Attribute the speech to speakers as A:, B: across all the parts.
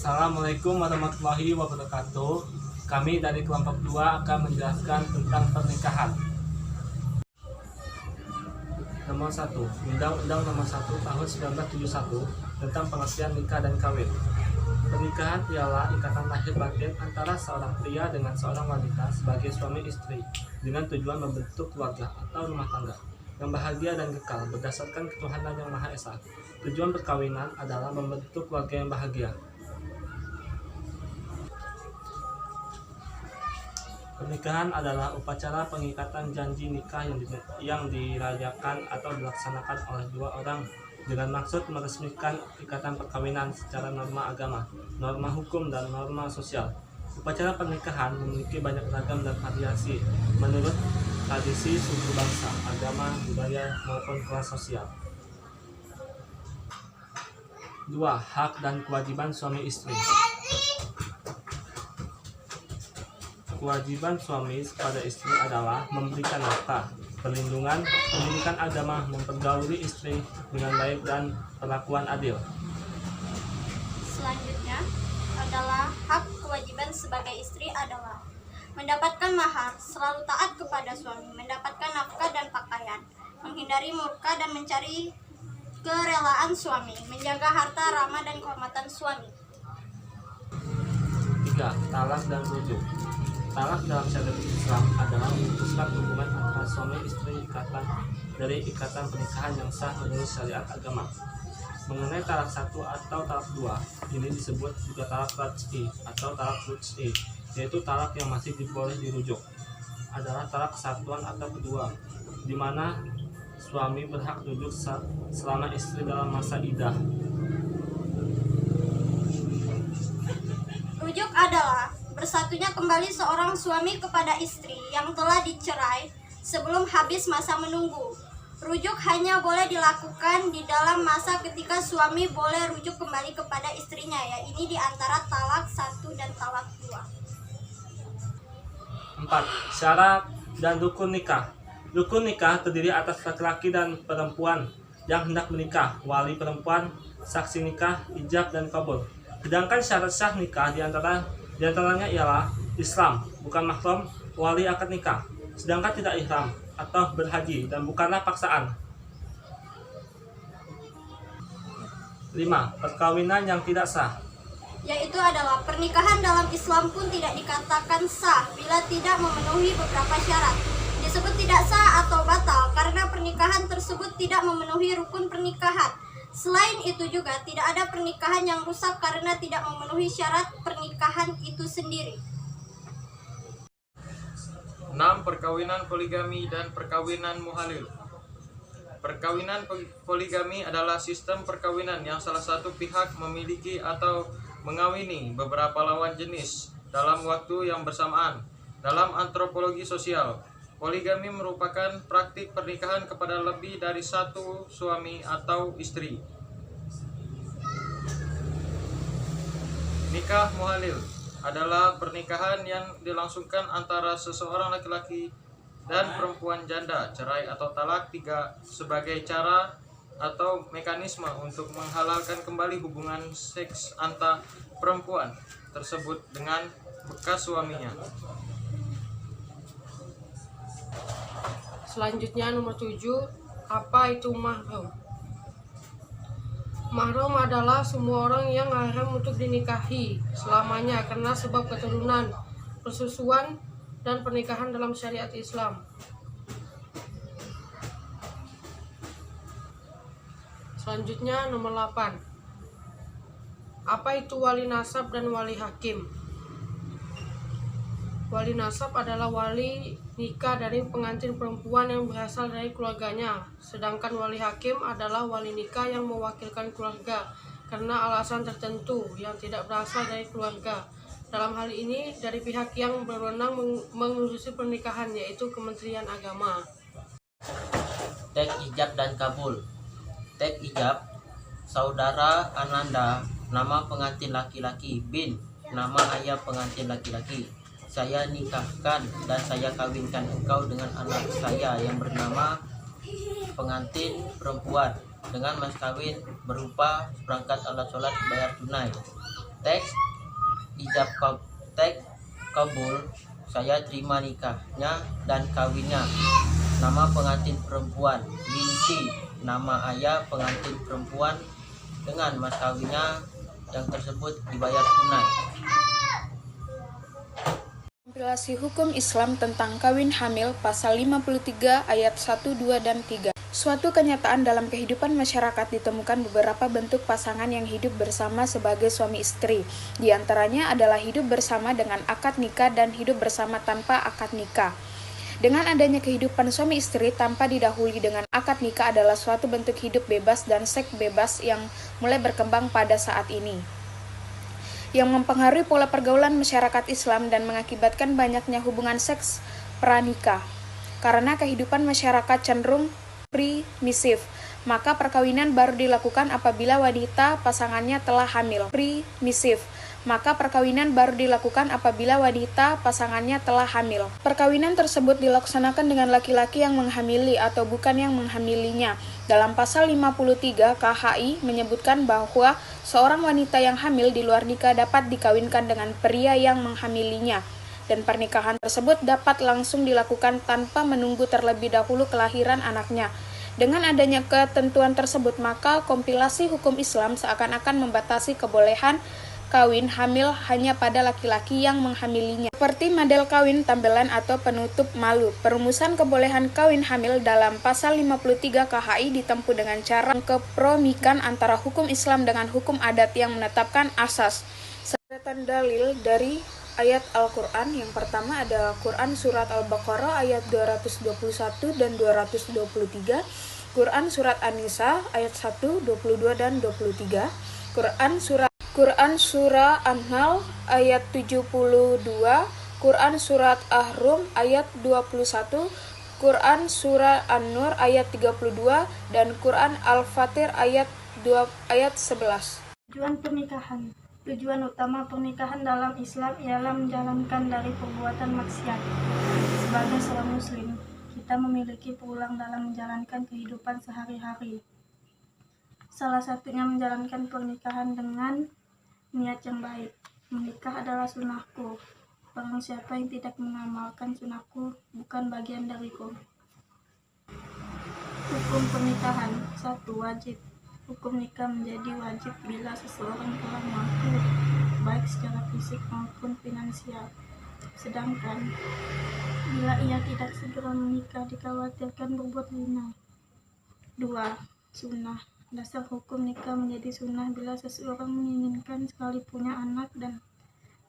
A: Assalamualaikum warahmatullahi wabarakatuh. Kami dari kelompok 2 akan menjelaskan tentang pernikahan. Nomor 1. Undang-Undang Nomor 1 Tahun 1971 tentang pengertian nikah dan kawin. Pernikahan ialah ikatan lahir batin antara seorang pria dengan seorang wanita sebagai suami istri dengan tujuan membentuk keluarga atau rumah tangga yang bahagia dan kekal berdasarkan ketuhanan yang Maha Esa. Tujuan perkawinan adalah membentuk keluarga yang bahagia. Pernikahan adalah upacara pengikatan janji nikah yang dirayakan atau dilaksanakan oleh dua orang dengan maksud meresmikan ikatan perkawinan secara norma agama, norma hukum, dan norma sosial. Upacara pernikahan memiliki banyak ragam dan variasi menurut tradisi suku bangsa, agama, budaya, maupun kelas sosial. 2. Hak dan kewajiban suami istri. Kewajiban suami kepada istri adalah memberikan nafkah, perlindungan, pendidikan agama, mempergauli istri dengan baik, dan perlakuan adil.
B: Selanjutnya adalah hak kewajiban sebagai istri adalah mendapatkan mahar, selalu taat kepada suami, mendapatkan nafkah dan pakaian, menghindari murka dan mencari kerelaan suami, menjaga harta, ramah, dan kehormatan suami.
A: 3. Talak dan rujuk. Talak dalam syariat Islam adalah memutuskan hubungan antara suami istri dari ikatan pernikahan yang sah menurut syariat agama. Mengenai talak 1 atau talak 2, ini disebut juga talak raj'i atau talak ruj'i, yaitu talak yang masih boleh dirujuk. Adalah talak kesatuan atau kedua, di mana suami berhak rujuk selama istri dalam masa iddah.
B: Rujuk adalah bersatunya kembali seorang suami kepada istri yang telah dicerai sebelum habis masa menunggu. Rujuk hanya boleh dilakukan di dalam masa ketika suami boleh rujuk kembali kepada istrinya, yaitu di antara talak 1 dan talak 2.
A: 4. Syarat dan rukun nikah. Rukun nikah terdiri atas laki-laki dan perempuan yang hendak menikah, wali perempuan, saksi nikah, ijab, dan kabul. Sedangkan syarat sah nikah diantaranya ialah Islam, bukan mahram, wali akad nikah, sedangkan tidak ihram atau berhaji, dan bukanlah paksaan. 5. Perkawinan yang tidak sah,
B: Yaitu adalah pernikahan dalam Islam pun tidak dikatakan sah bila tidak memenuhi beberapa syarat. Disebut tidak sah atau batal karena pernikahan tersebut tidak memenuhi rukun pernikahan. Selain itu juga tidak ada pernikahan yang rusak karena tidak memenuhi syarat pernikahan itu sendiri.
C: 6. Perkawinan poligami dan perkawinan muhalil. Perkawinan poligami adalah sistem perkawinan yang salah satu pihak memiliki atau mengawini beberapa lawan jenis dalam waktu yang bersamaan. Dalam antropologi sosial, poligami merupakan praktik pernikahan kepada lebih dari satu suami atau istri. Nikah muhalil adalah pernikahan yang dilangsungkan antara seseorang laki-laki dan perempuan janda, cerai atau talak 3 sebagai cara atau mekanisme untuk menghalalkan kembali hubungan seks antar perempuan tersebut dengan bekas suaminya.
D: Selanjutnya nomor 7, apa itu mahram? Mahram adalah semua orang yang haram untuk dinikahi selamanya karena sebab keturunan, persusuan, dan pernikahan dalam syariat Islam. Selanjutnya nomor 8, apa itu wali nasab dan wali hakim? Wali nasab adalah wali nikah dari pengantin perempuan yang berasal dari keluarganya, sedangkan wali hakim adalah wali nikah yang mewakilkan keluarga karena alasan tertentu yang tidak berasal dari keluarga. Dalam hal ini dari pihak yang berwenang mengurusi pernikahan, yaitu Kementerian Agama.
E: Teks ijab dan kabul. Teks ijab, saudara Ananda, nama pengantin laki-laki, bin, nama ayah pengantin laki-laki. Saya nikahkan dan saya kawinkan engkau dengan anak saya yang bernama pengantin perempuan dengan mas kawin berupa perangkat alat sholat bayar tunai. Teks teks kabul, saya terima nikahnya dan kawinnya. Nama pengantin perempuan binti, nama ayah pengantin perempuan dengan mas kawinnya yang tersebut dibayar tunai.
F: Kompilasi Hukum Islam tentang Kawin Hamil Pasal 53 ayat 1, 2, dan 3. Suatu kenyataan dalam kehidupan masyarakat ditemukan beberapa bentuk pasangan yang hidup bersama sebagai suami istri. Di antaranya adalah hidup bersama dengan akad nikah dan hidup bersama tanpa akad nikah. Dengan adanya kehidupan suami istri tanpa didahului dengan akad nikah adalah suatu bentuk hidup bebas dan seks bebas yang mulai berkembang pada saat ini, yang mempengaruhi pola pergaulan masyarakat Islam dan mengakibatkan banyaknya hubungan seks pranikah. Karena kehidupan masyarakat cenderung primisif, maka perkawinan baru dilakukan apabila wanita pasangannya telah hamil. Perkawinan tersebut dilaksanakan dengan laki-laki yang menghamili atau bukan yang menghamilinya. Dalam pasal 53 KHI menyebutkan bahwa seorang wanita yang hamil di luar nikah dapat dikawinkan dengan pria yang menghamilinya, dan pernikahan tersebut dapat langsung dilakukan tanpa menunggu terlebih dahulu kelahiran anaknya. Dengan adanya ketentuan tersebut, maka kompilasi hukum Islam seakan-akan membatasi kebolehan kawin hamil hanya pada laki-laki yang menghamilinya. Seperti model kawin tambelan atau penutup malu. Perumusan kebolehan kawin hamil dalam pasal 53 KHI ditempuh dengan cara kepromikan antara hukum Islam dengan hukum adat yang menetapkan asas. Sedetan dalil dari ayat Al-Quran. Yang pertama ada Quran Surat Al-Baqarah ayat 221 dan 223, Quran Surat An-Nisa ayat 1, 22, dan 23, Quran Surah An-Nahl ayat 72, Quran Surat Ahrum ayat 21, Quran Surah An-Nur ayat 32, dan Quran Al-Fatir ayat 11.
B: Tujuan pernikahan. Tujuan utama pernikahan dalam Islam ialah menjalankan dari perbuatan maksiat. Sebagai seorang muslim, kita memiliki peluang dalam menjalankan kehidupan sehari-hari. Salah satunya menjalankan pernikahan dengan niat yang baik. Menikah adalah sunnahku. Barang siapa yang tidak mengamalkan sunnahku, bukan bagian dariku. Hukum pernikahan. 1. Wajib. Hukum nikah menjadi wajib bila seseorang telah mampu, baik secara fisik maupun finansial. Sedangkan, bila ia tidak segera menikah, dikhawatirkan berbuat zina. 2. Sunnah. Dasar hukum nikah menjadi sunnah bila seseorang menginginkan sekali punya anak dan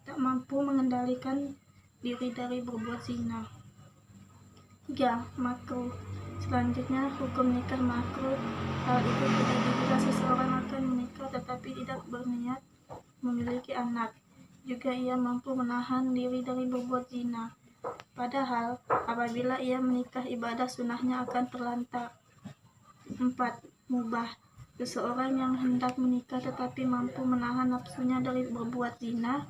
B: tak mampu mengendalikan diri dari berbuat zina. 3. Makruh. Selanjutnya, hukum nikah makruh. Hal itu terjadi bila seseorang akan menikah tetapi tidak berniat memiliki anak. Juga ia mampu menahan diri dari berbuat zina. Padahal, apabila ia menikah, ibadah sunnahnya akan terlantar. 4. Mubah. Seseorang yang hendak menikah tetapi mampu menahan nafsunya dari berbuat zina,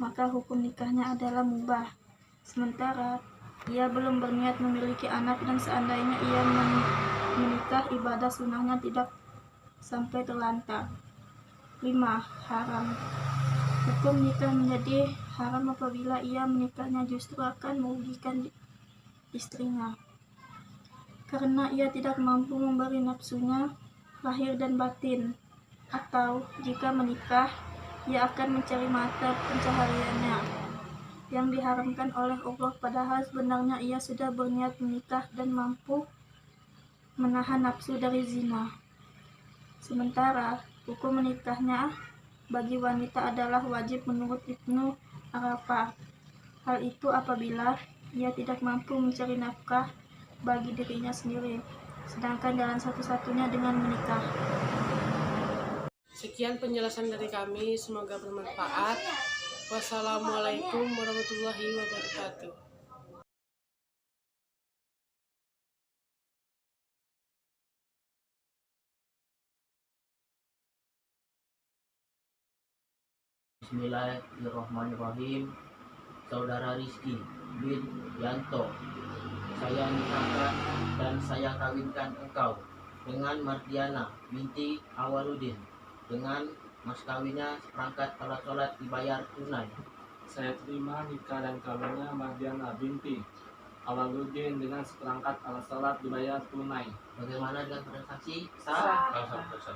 B: maka hukum nikahnya adalah mubah. Sementara ia belum berniat memiliki anak dan seandainya ia menikah, ibadah sunnahnya tidak sampai terlantar. 5. Haram. Hukum nikah menjadi haram apabila ia menikahnya justru akan merugikan istrinya, karena ia tidak mampu memberi nafsunya lahir dan batin, atau jika menikah, ia akan mencari mata pencahariannya yang diharamkan oleh Allah, padahal sebenarnya ia sudah berniat menikah dan mampu menahan nafsu dari zina. Sementara hukum menikahnya bagi wanita adalah wajib menurut Ibnu Arafah. Hal itu apabila ia tidak mampu mencari nafkah bagi dirinya sendiri, sedangkan jalan satu-satunya dengan menikah.
D: Sekian penjelasan dari kami, semoga bermanfaat. Wassalamualaikum warahmatullahi wabarakatuh.
E: Bismillahirrahmanirrahim. Saudara Rizky bin Yanto, saya nikahkan dan saya kawinkan engkau dengan Mardiana binti Awaludin dengan Mas kawinnya seperangkat alat sholat dibayar tunai.
A: Saya terima nikah dan kawinnya Mardiana binti Awaludin dengan seperangkat alat sholat dibayar tunai.
E: Bagaimana dengan transaksi sah?
C: Sah.